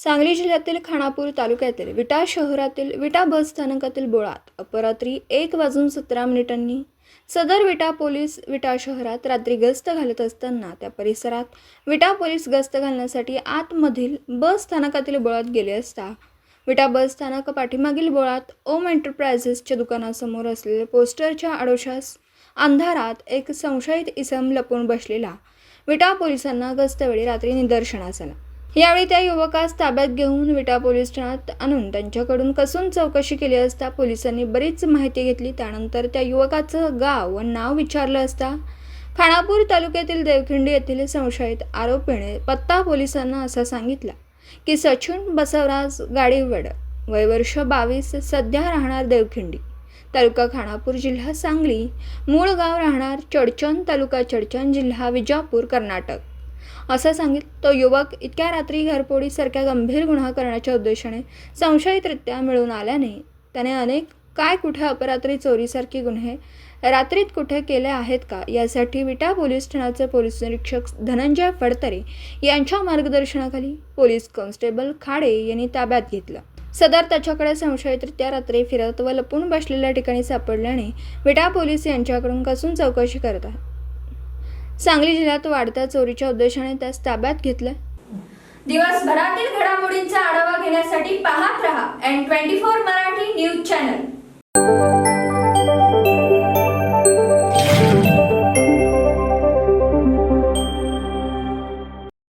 सांगली जिल्ह्यातील खानापूर तालुक्यातील विटा शहरातील विटा बस स्थानकातील बोळात अपरात्री 1:17 सदर विटा पोलीस विटा शहरात रात्री गस्त घालत असताना त्या परिसरात विटा पोलीस गस्त घालण्यासाठी आतमधील बस स्थानकातील बोळात गेले असता विटा बस स्थानक पाठीमागील बोळात ओम एंटरप्राइजेसच्या दुकानासमोर असलेल्या पोस्टरच्या आडोशास अंधारात एक संशयित इसम लपून बसलेला विटा पोलिसांना गस्तवेळी रात्री निदर्शनास आला। यावेळी त्या युवकास ताब्यात घेऊन विटा पोलीस ठाण्यात आणून त्यांच्याकडून कसून चौकशी केली असता पोलिसांनी बरीच माहिती घेतली। त्यानंतर त्या युवकाचं गाव व नाव विचारलं असता खानापूर तालुक्यातील देवखिंडी येथील संशयित आरोपीने पत्ता पोलिसांना असा सांगितला की सचिन बसवराज गाडीवड, वय वर्ष 22, सध्या राहणार देवखिंडी, तालुका खानापूर, जिल्हा सांगली, मूळ गाव राहणार चडचण, तालुका चडचण, जिल्हा विजापूर, कर्नाटक, असं सांगितलं। तो युवक इतक्या रात्री घरफोडीसारख्या गंभीर गुन्हा करण्याच्या उद्देशाने संशयितरित्या मिळून आल्याने त्याने अनेक काय कुठे अपरात्री चोरीसारखे गुन्हे रात्रीत कुठे केले आहेत का यासाठी विटा पोलीस ठाण्याचे पोलीस निरीक्षक धनंजय फडतरे यांच्या मार्गदर्शनाखाली पोलीस कॉन्स्टेबल खाडे यांनी ताब्यात घेतलं। सदर त्याच्याकडे संशयितरित्या रात्री फिरत व लपून बसलेल्या ठिकाणी सापडल्याने विटा पोलीस यांच्याकडून कसून चौकशी करत आहेत। सांगली जिल्ह्यात वाढत्या चोरीच्या उद्देशाने त्यास ताब्यात घेतलं। दिवसभरातील घडामोडींचा आढावा घेण्यासाठी पाहत रहा N24 मराठी न्यूज चॅनल।